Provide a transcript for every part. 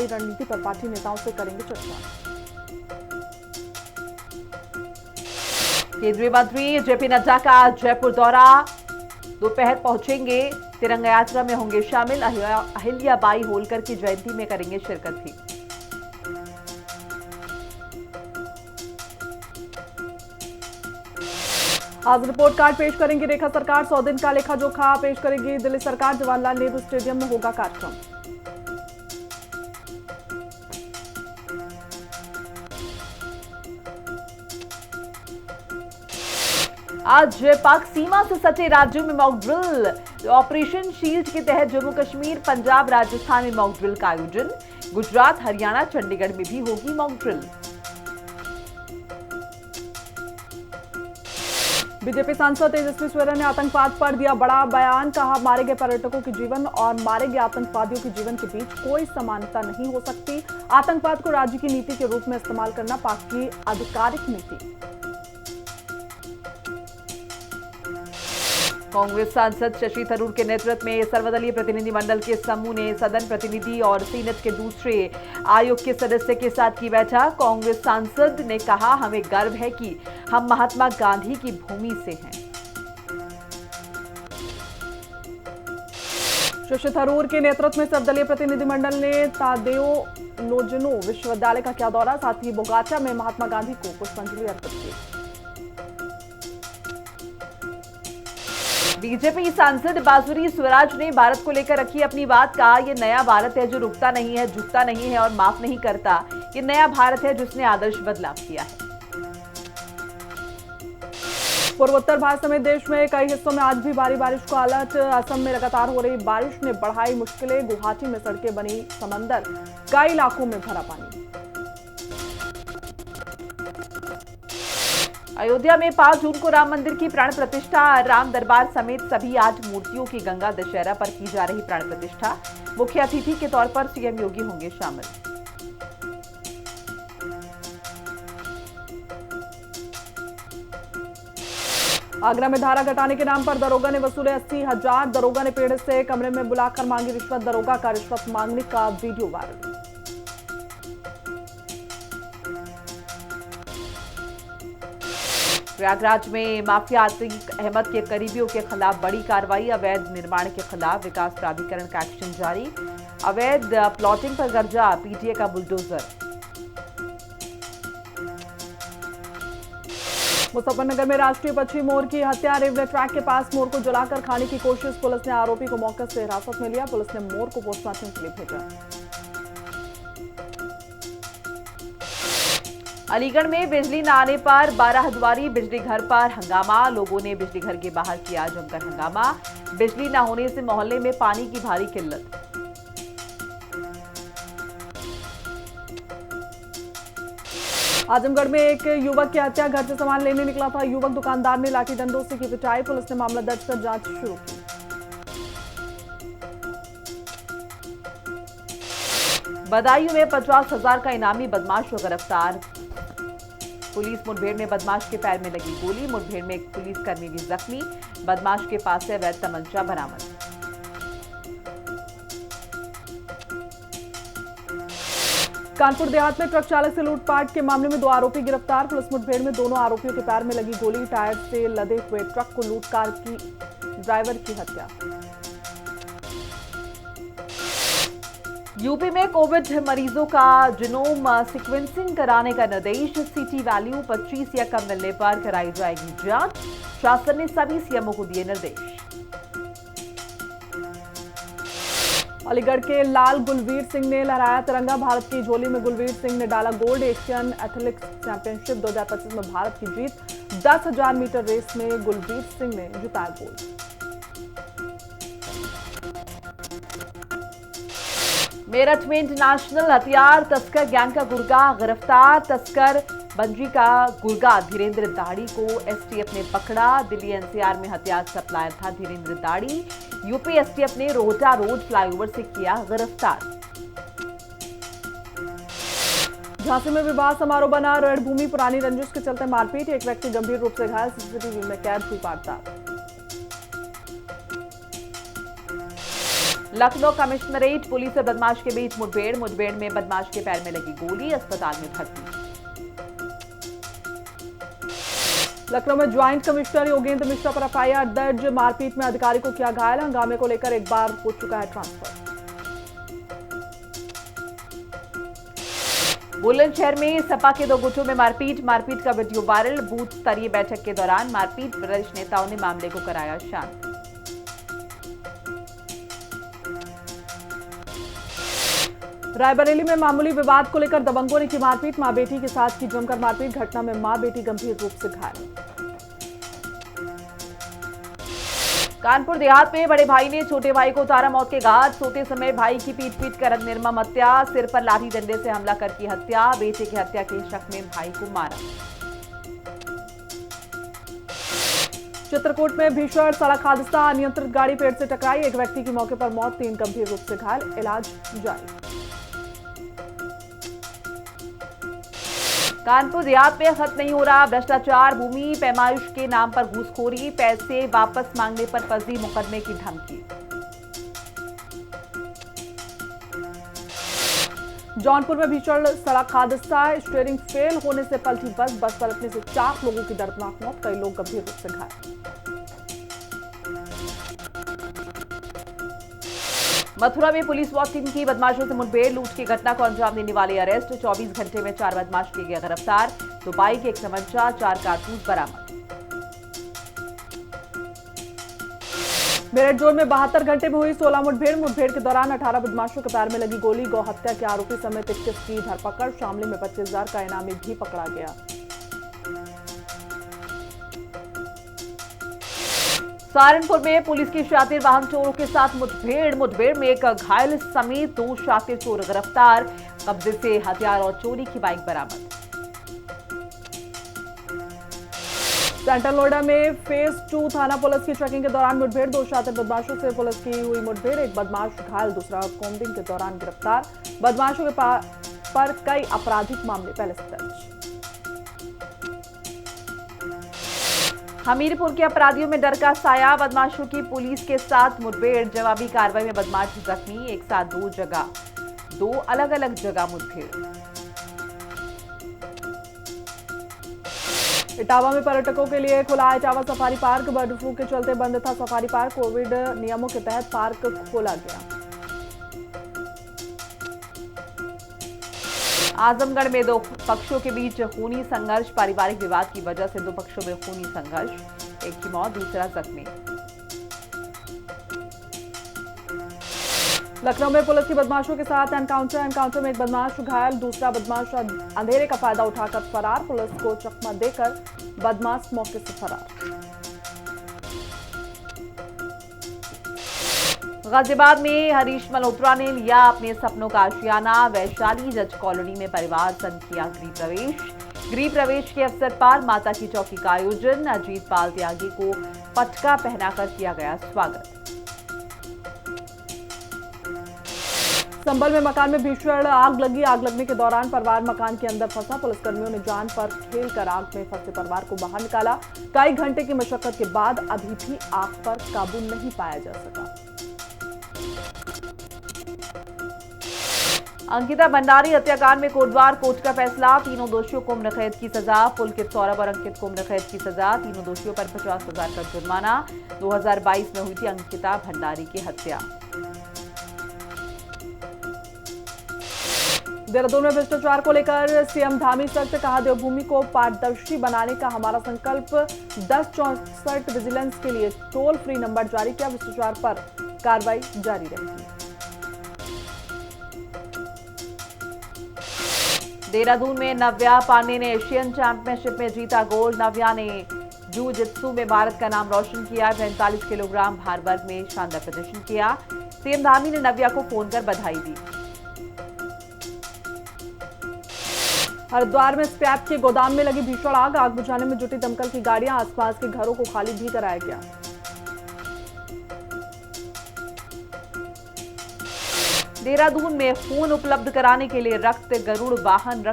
चुनावी रणनीति पर पार्टी नेताओं से करेंगे चर्चा। केंद्रीय मंत्री जेपी नड्डा का जयपुर दौरा, दोपहर पहुंचेंगे, तिरंगा यात्रा में होंगे शामिल, अहिल्याबाई होलकर की जयंती में करेंगे शिरकत भी। आज रिपोर्ट कार्ड पेश करेंगी रेखा सरकार, 100 दिन का लेखा जोखा पेश करेगी दिल्ली सरकार। जवाहरलाल नेहरू स्टेडियम में होगा कार्यक्रम। आज पाक सीमा से सटे राज्यों में मॉक ड्रिल, ऑपरेशन शील्ड के तहत जम्मू कश्मीर, पंजाब, राजस्थान में मॉक ड्रिल का आयोजन। गुजरात, हरियाणा, चंडीगढ़ में भी होगी मॉक ड्रिल। बीजेपी सांसद तेजस्वी सूर्या ने आतंकवाद पर दिया बड़ा बयान, कहा मारे गए पर्यटकों के जीवन और मारे गए आतंकवादियों के जीवन के बीच कोई समानता नहीं हो सकती। आतंकवाद को राज्य की नीति के रूप में इस्तेमाल करना पाक की आधिकारिक नीति। कांग्रेस सांसद शशि थरूर के नेतृत्व में सर्वदलीय प्रतिनिधिमंडल के समूह ने सदन प्रतिनिधि और सीनेट के दूसरे आयोग के सदस्य के साथ की बैठक। कांग्रेस सांसद ने कहा, हमें गर्व है कि हम महात्मा गांधी की भूमि से हैं। शशि थरूर के नेतृत्व में सर्वदलीय प्रतिनिधिमंडल ने तादेओ लोजनो विश्वविद्यालय का किया दौरा, साथ ही बोगाचा में महात्मा गांधी को पुष्पांजलि अर्पित की। बीजेपी सांसद बासुरी स्वराज ने भारत को लेकर रखी अपनी बात, कहा यह नया भारत है जो रुकता नहीं है, झुकता नहीं है और माफ नहीं करता। ये नया भारत है जिसने आदर्श बदलाव किया है। पूर्वोत्तर भारत समेत देश में कई हिस्सों में आज भी भारी बारिश का अलर्ट। असम में लगातार हो रही बारिश ने बढ़ाई मुश्किलें, गुवाहाटी में सड़कें बनी समंदर, कई इलाकों में भरा पानी। अयोध्या में 5 जून को राम मंदिर की प्राण प्रतिष्ठा, राम दरबार समेत सभी 8 मूर्तियों की गंगा दशहरा पर की जा रही प्राण प्रतिष्ठा। मुख्य अतिथि के तौर पर सीएम योगी होंगे शामिल। आगरा में धारा घटाने के नाम पर दरोगा ने वसूले 80,000। दरोगा ने पीड़ित से कमरे में बुलाकर मांगी रिश्वत। दरोगा का रिश्वत मांगने का वीडियो वायरल। प्रयागराज में माफिया आतिक अहमद के करीबियों के खिलाफ बड़ी कार्रवाई, अवैध निर्माण के खिलाफ विकास प्राधिकरण का एक्शन जारी। अवैध प्लॉटिंग पर गर्जा पीटीए का बुलडोजर। मुजफ्फरनगर में राष्ट्रीय पक्षी मोर की हत्या, रेलवे ट्रैक के पास मोर को जलाकर खाने की कोशिश। पुलिस ने आरोपी को मौके से हिरासत में लिया। पुलिस ने मोर को पोस्टमार्टम के लिए भेजा। अलीगढ़ में बिजली न आने पर 12 हजारी बिजली घर पर हंगामा, लोगों ने बिजली घर के बाहर किया जमकर हंगामा। बिजली न होने से मोहल्ले में पानी की भारी किल्लत। आजमगढ़ में एक युवक की हत्या, घर से सामान लेने निकला था युवक, दुकानदार ने लाठी डंडों से की पिटाई। पुलिस ने मामला दर्ज कर जांच शुरू की। बदायूं में 50,000 का इनामी बदमाश को गिरफ्तार। पुलिस मुठभेड़ में बदमाश के पैर में लगी गोली, मुठभेड़ में एक पुलिसकर्मी भी जख्मी। बदमाश के पास से अवैध तमंचा बरामद। कानपुर देहात में ट्रक चालक से लूटपाट के मामले में 2 आरोपी गिरफ्तार। पुलिस मुठभेड़ में दोनों आरोपियों के पैर में लगी गोली, टायर से लदे हुए ट्रक को लूटकर की ड्राइवर की हत्या। यूपी में कोविड मरीजों का जीनोम सीक्वेंसिंग कराने का निर्देश, सीटी वैल्यू 25 या कम मिलने पर कराई जाएगी जांच। शासन ने सभी सीएमओ को दिए निर्देश। अलीगढ़ के लाल गुलवीर सिंह ने लहराया तिरंगा, भारत की झोली में गुलवीर सिंह ने डाला गोल्ड। एशियन एथलेटिक्स चैंपियनशिप 2025 में भारत की जीत, 10,000 मीटर रेस में गुलवीर सिंह ने जिताया गोल्ड। मेरठ में इंटरनेशनल हथियार तस्कर गैंग का गुर्गा गिरफ्तार। तस्कर बंजी का गुर्गा धीरेन्द्र दाड़ी को एसटीएफ ने पकड़ा। दिल्ली एनसीआर में हथियार सप्लायर था धीरेन्द्र दाड़ी। यूपी एसटीएफ ने रोहटा रोड फ्लाईओवर से किया गिरफ्तार। झांसी में विवाह समारोह बना रणभूमि, पुरानी रंजिश के चलते मारपीट, एक व्यक्ति गंभीर रूप से घायल, सीसीटीवी में कैद हुई वारदात। लखनऊ कमिश्नरेट पुलिस और बदमाश के बीच मुठभेड़ में बदमाश के पैर में लगी गोली, अस्पताल में भर्ती। लखनऊ में ज्वाइंट कमिश्नर योगेंद्र मिश्रा पर एफआईआर दर्ज, मारपीट में अधिकारी को किया घायल, हंगामे को लेकर एक बार हो चुका है ट्रांसफर। बुलंदशहर में सपा के 2 गुटों में मारपीट का वीडियो वायरल, बूथ स्तरीय बैठक के दौरान मारपीट, वरिष्ठ नेताओं ने मामले को कराया शांत। रायबरेली में मामूली विवाद को लेकर दबंगों ने की मारपीट, मां बेटी के साथ की जमकर मारपीट, घटना में मां बेटी गंभीर रूप से घायल। कानपुर देहात में बड़े भाई ने छोटे भाई को उतारा मौत के घाट, सोते समय भाई की पीट कर निर्मम हत्या, सिर पर लाठी डंडे से हमला कर की हत्या, बेटे की हत्या के शक में भाई को मारा। चित्रकूट में भीषण सड़क हादसा, अनियंत्रित गाड़ी पेड़ से टकराई, एक व्यक्ति की मौके पर मौत, 3 गंभीर रूप से घायल, इलाज जारी। कानपुर देहात में खत्म नहीं हो रहा भ्रष्टाचार, भूमि पैमाइश के नाम पर घूसखोरी, पैसे वापस मांगने पर फर्जी मुकदमे की धमकी। जौनपुर में भीषण सड़क हादसा, स्टीयरिंग फेल होने से पलटी बस पलटने से 4 लोगों की दर्दनाक मौत, कई लोग गंभीर रूप से घायल। मथुरा में पुलिस वॉच टीम की बदमाशों से मुठभेड़, लूट की घटना को अंजाम देने वाले अरेस्ट, 24 घंटे में 4 बदमाश किए गए गिरफ्तार, 2 बाइक, 1 तमंचा, 4 कारतूस बरामद। मेरठ जोन में 72 घंटे में हुई 16 मुठभेड़ के दौरान 18 बदमाशों के पैर में लगी गोली, गौ हत्या के आरोपी समेत 21 की धरपकड़, शामली में 25,000 का इनामी भी पकड़ा गया। सहारनपुर में पुलिस की शातिर वाहन चोरों के साथ मुठभेड़ में एक घायल समेत 2 शातिर चोर गिरफ्तार, कब्जे से हथियार और चोरी की बाइक बरामद। सेंट्रल नोएडा में फेज 2 थाना पुलिस की चेकिंग के दौरान मुठभेड़, 2 शातिर बदमाशों से पुलिस की हुई मुठभेड़, एक बदमाश घायल, दूसरा कोम्बिंग के दौरान गिरफ्तार, बदमाशों के पर कई आपराधिक मामले पहले से दर्ज। हमीरपुर के अपराधियों में डर का साया, बदमाशों की पुलिस के साथ मुठभेड़, जवाबी कार्रवाई में बदमाश जख्मी, एक साथ 2 अलग-अलग जगह मुठभेड़। इटावा में पर्यटकों के लिए खुला Etawah safari park, bird flu के चलते बंद था सफारी पार्क, कोविड नियमों के तहत पार्क खोला गया। आजमगढ़ में 2 पक्षों के बीच खूनी संघर्ष, पारिवारिक विवाद की वजह से 2 पक्षों में खूनी संघर्ष, एक की मौत, दूसरा जख्मी। लखनऊ में पुलिस की बदमाशों के साथ एनकाउंटर में एक बदमाश घायल, दूसरा बदमाश अंधेरे का फायदा उठाकर फरार, पुलिस को चकमा देकर बदमाश मौके से फरार। गाजियाबाद में हरीश मल्होत्रा ने लिया अपने सपनों का आशियाना, वैशाली जज कॉलोनी में परिवार संग किया गृह प्रवेश के अवसर पर माता की चौकी का आयोजन, अजीत पाल त्यागी को पटका पहनाकर किया गया स्वागत। संभल में मकान में भीषण आग लगी, आग लगने के दौरान परिवार मकान के अंदर फंसा, पुलिसकर्मियों ने जान पर खेलकर आग में फंसे परिवार को बाहर निकाला, कई घंटे की मशक्कत के बाद अभी भी आग पर काबू नहीं पाया जा सका। अंकिता भंडारी हत्याकांड में कोटद्वार कोर्ट का फैसला, 3 दोषियों को उम्र कैद की सजा, पुलकित सौरभ और अंकित को उम्र कैद की सजा, 3 दोषियों पर 50,000 का जुर्माना। 2022 में हुई थी अंकिता भंडारी की हत्या। देहरादून में भ्रष्टाचार को लेकर सीएम धामी सख्त, कहा देवभूमि को पारदर्शी बनाने का हमारा संकल्प, 1064 विजिलेंस के लिए टोल फ्री नंबर जारी किया, भ्रष्टाचार पर कार्रवाई जारी रहेगी। देहरादून में नव्या पांडे ने एशियन चैंपियनशिप में जीता गोल्ड, नव्या ने जूजित्सु में भारत का नाम रोशन किया, 45 किलोग्राम भार वर्ग में शानदार प्रदर्शन किया। सीएम धामी ने नव्या को फोन कर बधाई दी। हरिद्वार में स्क्रैप के गोदाम में लगी भीषण आग, आग बुझाने में जुटी दमकल की गाड़ियां, आसपास के घरों को खाली भी कराया गया। देहरादून में खून उपलब्ध कराने के लिए रक्त गरुड़ वाहन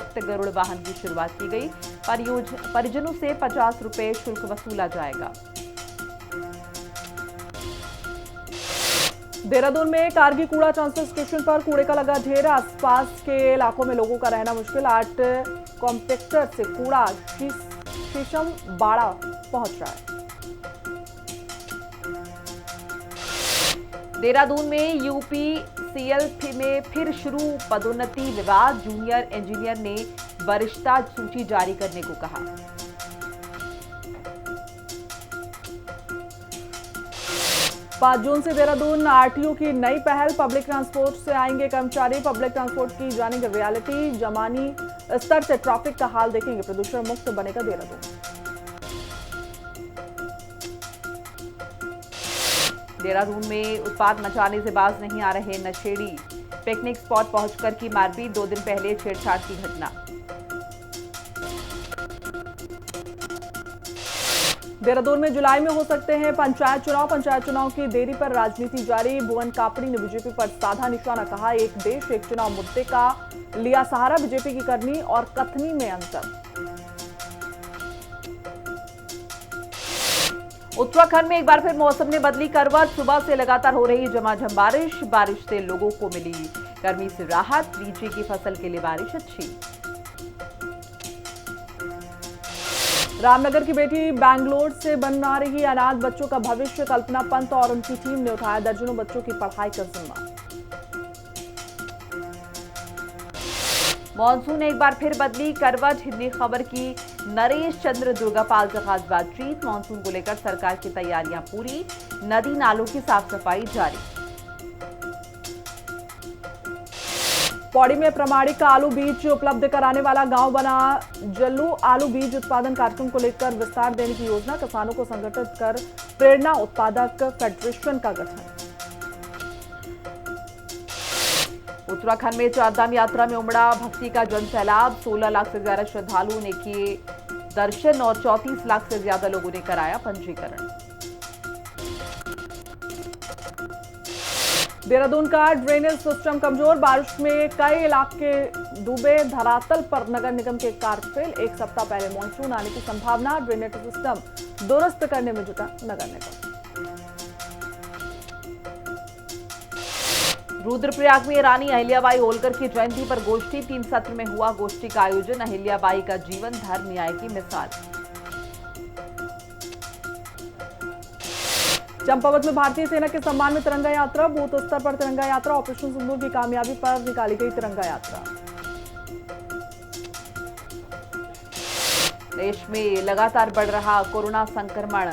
की शुरुआत की गई, परिजनों से 50 रुपए शुल्क वसूला जाएगा। देहरादून में कारगी कूड़ा ट्रांसफर स्टेशन पर कूड़े का लगा ढेर। आसपास के इलाकों में लोगों का रहना मुश्किल। 8 कॉम्पैक्टर से कूड़ा शीशम बाड़ा पहुंच रहा है। देहरादून में यूपीसीएल में फिर शुरू पदोन्नति विवाद। जूनियर इंजीनियर ने वरिष्ठता सूची जारी करने को कहा। 5 जून से देहरादून आरटीओ की नई पहल। पब्लिक ट्रांसपोर्ट से आएंगे कर्मचारी। पब्लिक ट्रांसपोर्ट की जानेंगे रियलिटी। जमानी स्तर से ट्रैफिक का हाल देखेंगे। प्रदूषण मुक्त बनेगा देहरादून। देहरादून में उत्पात मचाने से बाज नहीं आ रहे नशेड़ी। पिकनिक स्पॉट पहुंचकर की मारपीट। 2 दिन पहले छेड़छाड़ की घटना। देहरादून में जुलाई में हो सकते हैं पंचायत चुनाव। पंचायत चुनाव की देरी पर राजनीति जारी। भुवन कापड़ी ने बीजेपी पर साधा निशाना। कहा, एक देश एक चुनाव मुद्दे का लिया सहारा। बीजेपी की करनी और कथनी में अंतर। उत्तराखंड में एक बार फिर मौसम ने बदली करवट। सुबह से लगातार हो रही झमाझम बारिश। बारिश से लोगों को मिली गर्मी से राहत। लीची की फसल के लिए बारिश अच्छी। रामनगर की बेटी बैंगलोर से बना रही अनाथ बच्चों का भविष्य। कल्पना पंत और उनकी टीम ने उठाया दर्जनों बच्चों की पढ़ाई का जिम्मा। मॉनसून एक बार फिर बदली करवट। हिंदी खबर की नरेश चंद्र दुर्गापाल से खास बातचीत। मॉनसून को लेकर सरकार की तैयारियां पूरी। नदी नालों की साफ सफाई जारी। पौड़ी में प्रमाणिक आलू बीज उपलब्ध कराने वाला गांव बना। जल्लू आलू बीज उत्पादन कार्यक्रम को लेकर विस्तार देने की योजना। किसानों को संगठित कर प्रेरणा उत्पादक फेडरेशन का गठन। उत्तराखंड में चारधाम यात्रा में उमड़ा भक्ति का जन सैलाब। 16 लाख से ज्यादा श्रद्धालुओं ने किए दर्शन और 34 लाख से ज्यादा लोगों ने कराया पंजीकरण। देहरादून का ड्रेनेज सिस्टम कमजोर। बारिश में कई इलाके डूबे। धरातल पर नगर निगम के कार्य फेल। 1 सप्ताह पहले मॉनसून आने की संभावना। ड्रेनेज सिस्टम दुरुस्त करने में जुटा नगर निगम। रुद्रप्रयाग में रानी अहिल्याबाई होलकर की जयंती पर गोष्ठी। 3 सत्र में हुआ गोष्ठी का आयोजन। अहिल्याबाई का जीवन धर्म न्याय की मिसाल। चंपावत में भारतीय सेना के सम्मान में तिरंगा यात्रा। बूथ स्तर पर तिरंगा यात्रा। ऑपरेशन सिंदूर की कामयाबी पर निकाली गई तिरंगा यात्रा। देश में लगातार बढ़ रहा कोरोना संक्रमण।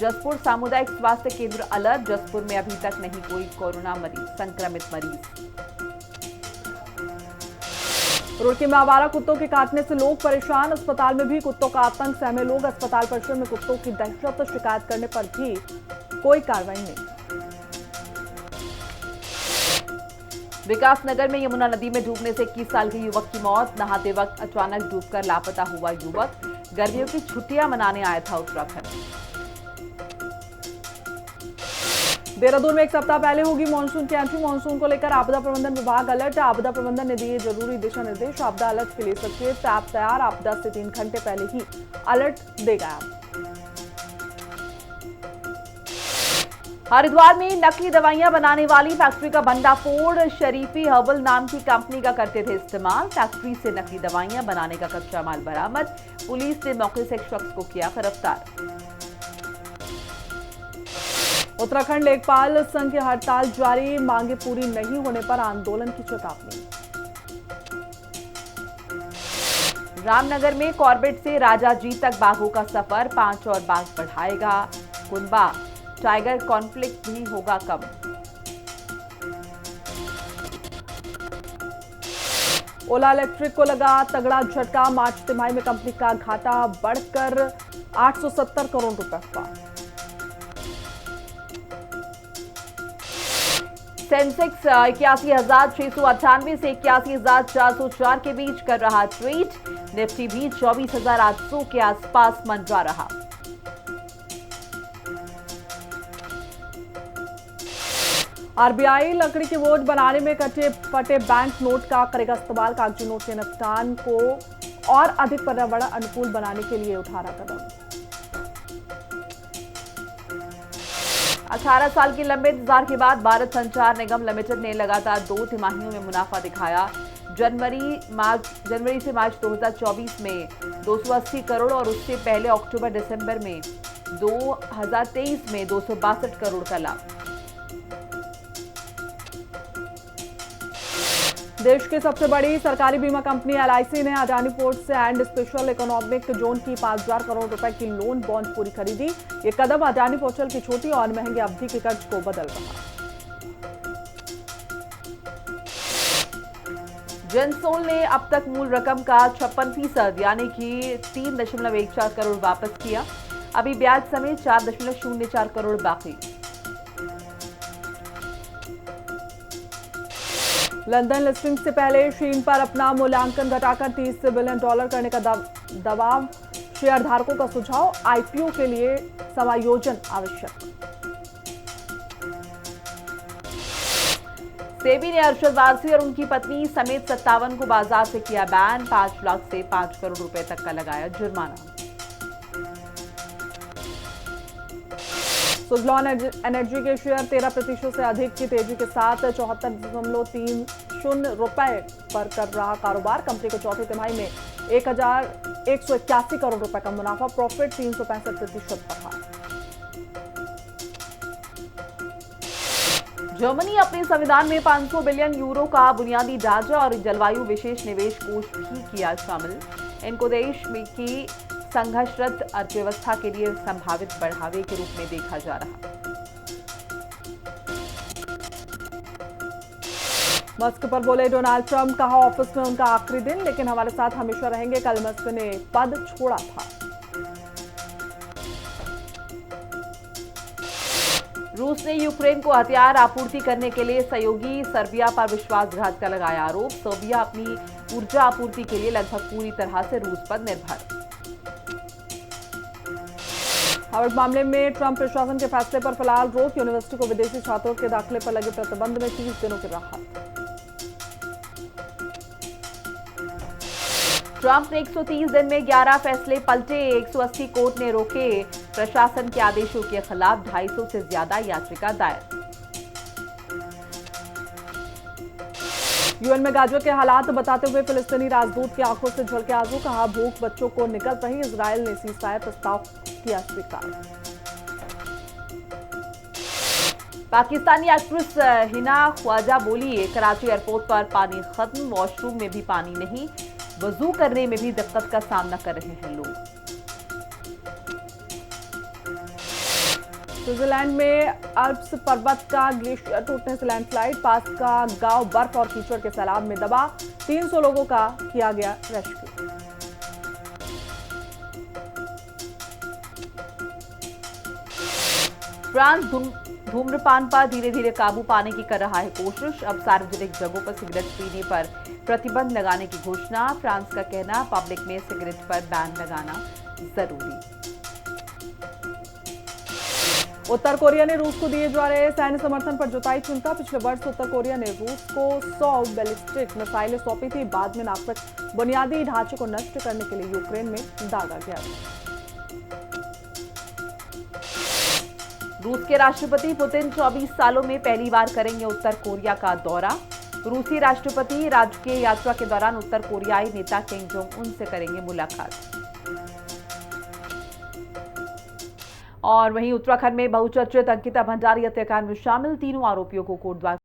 जसपुर सामुदायिक स्वास्थ्य केंद्र अलर्ट। जसपुर में अभी तक नहीं कोई कोरोना संक्रमित मरीज। रुड़की में आवारा कुत्तों के काटने से लोग परेशान। अस्पताल में भी कुत्तों का आतंक सहमे लोग। अस्पताल परिसर में कुत्तों की दहशत। शिकायत करने पर भी कोई कार्रवाई नहीं। विकासनगर में यमुना नदी में डूबने से 21 साल के युवक की मौत। नहाते वक्त अचानक डूबकर लापता हुआ युवक। गर्मियों की छुट्टियां मनाने आया था उत्तराखंड। देहरादून में 1 सप्ताह पहले होगी मॉनसून की एंट्री। मॉनसून को लेकर आपदा प्रबंधन विभाग अलर्ट। आपदा प्रबंधन ने दिए जरूरी दिशा निर्देश। आपदा अलर्ट के लिए सचेत ऐप तैयार। आपदा से 3 घंटे पहले ही अलर्ट देगा ऐप। हरिद्वार में नकली दवाइयां बनाने वाली फैक्ट्री का भंडाफोड़। शरीफी हर्बल नाम की कंपनी का करते थे इस्तेमाल। फैक्ट्री से नकली दवाइयां बनाने का कच्चा माल बरामद। पुलिस ने मौके से एक शख्स को किया गिरफ्तार। उत्तराखंड लेखपाल संघ की हड़ताल जारी। मांगे पूरी नहीं होने पर आंदोलन की चेतावनी। रामनगर में कॉर्बेट से राजाजी तक बाघों का सफर। 5 और बाघ बढ़ाएगा कुनबा। टाइगर कॉन्फ्लिक्ट भी होगा कम। ओला इलेक्ट्रिक को लगा तगड़ा झटका। मार्च तिमाही में कंपनी का घाटा बढ़कर 870 करोड़ रुपए हुआ। सेंसेक्स 81,698 से 81,404 के बीच कर रहा ट्रेड। निफ्टी भी 24,800 के आसपास मंडरा रहा। आरबीआई लकड़ी के वोट बनाने में कटे फटे बैंक नोट का करेगा इस्तेमाल। कागजी नोट के निपटान को और अधिक पर्यावरण अनुकूल बनाने के लिए उठा रहा कदम। 18 साल के लंबे इंतजार के बाद भारत संचार निगम लिमिटेड ने लगातार 2 तिमाहियों में मुनाफा दिखाया। जनवरी से मार्च 2024 में 280 करोड़ और उससे पहले अक्टूबर दिसंबर में 2023 में 262 करोड़ का लाभ। देश की सबसे बड़ी सरकारी बीमा कंपनी LIC ने Adani ports and special economic zone की 5,000 करोड़ रुपए की लोन बॉन्ड पूरी खरीदी। ये कदम अडानी पोर्टल की छोटी और महंगी अवधि के कर्ज को बदल रहा। जेंसोल ने अब तक मूल रकम का 56% यानी कि 3.14 करोड़ वापस किया। अभी ब्याज समेत 4.04 करोड़ बाकी। लंदन लिस्टिंग से पहले शीन पर अपना मूल्यांकन घटाकर $30 बिलियन करने का दबाव, शेयरधारकों का सुझाव, IPO के लिए समायोजन आवश्यक। सेबी ने अरशद वारसी और उनकी पत्नी समेत 57 को बाजार से किया बैन। 5 लाख से 5 करोड़ रुपए तक का लगाया जुर्माना। सुज़लॉन एनर्जी के शेयर 13% से अधिक की तेजी के साथ 74.30 रुपए पर कर रहा कारोबार। कंपनी को चौथी तिमाही में 1,181 करोड़ रुपए का मुनाफा, प्रॉफिट 365% बढ़ा। जर्मनी अपने संविधान में 500 बिलियन यूरो का बुनियादी ढांचा और जलवायु विशेष निवेश कोष भी किया शामिल। इनको देश में की संघर्षरत अर्थव्यवस्था के लिए संभावित बढ़ावे के रूप में देखा जा रहा। मस्क पर बोले डोनाल्ड ट्रंप, कहा ऑफिस में उनका आखिरी दिन, लेकिन हमारे साथ हमेशा रहेंगे। कल मस्क ने पद छोड़ा था। रूस ने यूक्रेन को हथियार आपूर्ति करने के लिए सहयोगी सर्बिया पर विश्वासघात का लगाया आरोप। सर्बिया अपनी ऊर्जा आपूर्ति के लिए लगभग पूरी तरह से रूस पर निर्भर। हार्वर्ड मामले में ट्रंप प्रशासन के फैसले पर फिलहाल रोक, यूनिवर्सिटी को विदेशी छात्रों के दाखिले पर लगे प्रतिबंध में 30 दिनों की राहत। ट्रंप ने 130 दिन में 11 फैसले पलटे। 180 कोर्ट ने रोके प्रशासन के आदेशों के खिलाफ 250 से ज्यादा याचिका दायर। यूएन में गाजा के हालात बताते हुए फिलिस्तीनी राजदूत की आंखों से झलके आंसू, कहा भूख बच्चों को निकल रही। इजरायल ने सीज़फायर प्रस्ताव किया स्वीकार। पाकिस्तानी एक्ट्रेस हिना ख्वाजा बोली, कराची एयरपोर्ट पर पानी खत्म, वॉशरूम में भी पानी नहीं, वजू करने में भी दिक्कत का सामना कर रहे हैं लोग। स्विट्जरलैंड में अल्प्स पर्वत का ग्लेशियर टूटने से लैंडस्लाइड, पास का गांव बर्फ और कीचड़ के सैलाब में दबा। 300 लोगों का किया गया रेस्क्यू। फ्रांस धूम्रपान पर धीरे धीरे काबू पाने की कर रहा है कोशिश। अब सार्वजनिक जगहों पर सिगरेट पीने पर प्रतिबंध लगाने की घोषणा। फ्रांस का कहना, पब्लिक में सिगरेट पर बैन लगाना जरूरी। उत्तर कोरिया ने रूस को दिए जा रहे सैन्य समर्थन पर जताई चिंता। पिछले वर्ष उत्तर कोरिया ने रूस को 100 बैलिस्टिक मिसाइलें सौंपी थी। बाद में नागरिक बुनियादी ढांचे को नष्ट करने के लिए यूक्रेन में दागा गया। रूस के राष्ट्रपति पुतिन 24 सालों में पहली बार करेंगे उत्तर कोरिया का दौरा। रूसी राष्ट्रपति राजकीय यात्रा के दौरान उत्तर कोरियाई नेता किम जोंग उन से करेंगे मुलाकात। और वहीं उत्तराखंड में बहुचर्चित अंकिता भंडारी हत्याकांड में शामिल 3 आरोपियों को कोर्ट द्वारा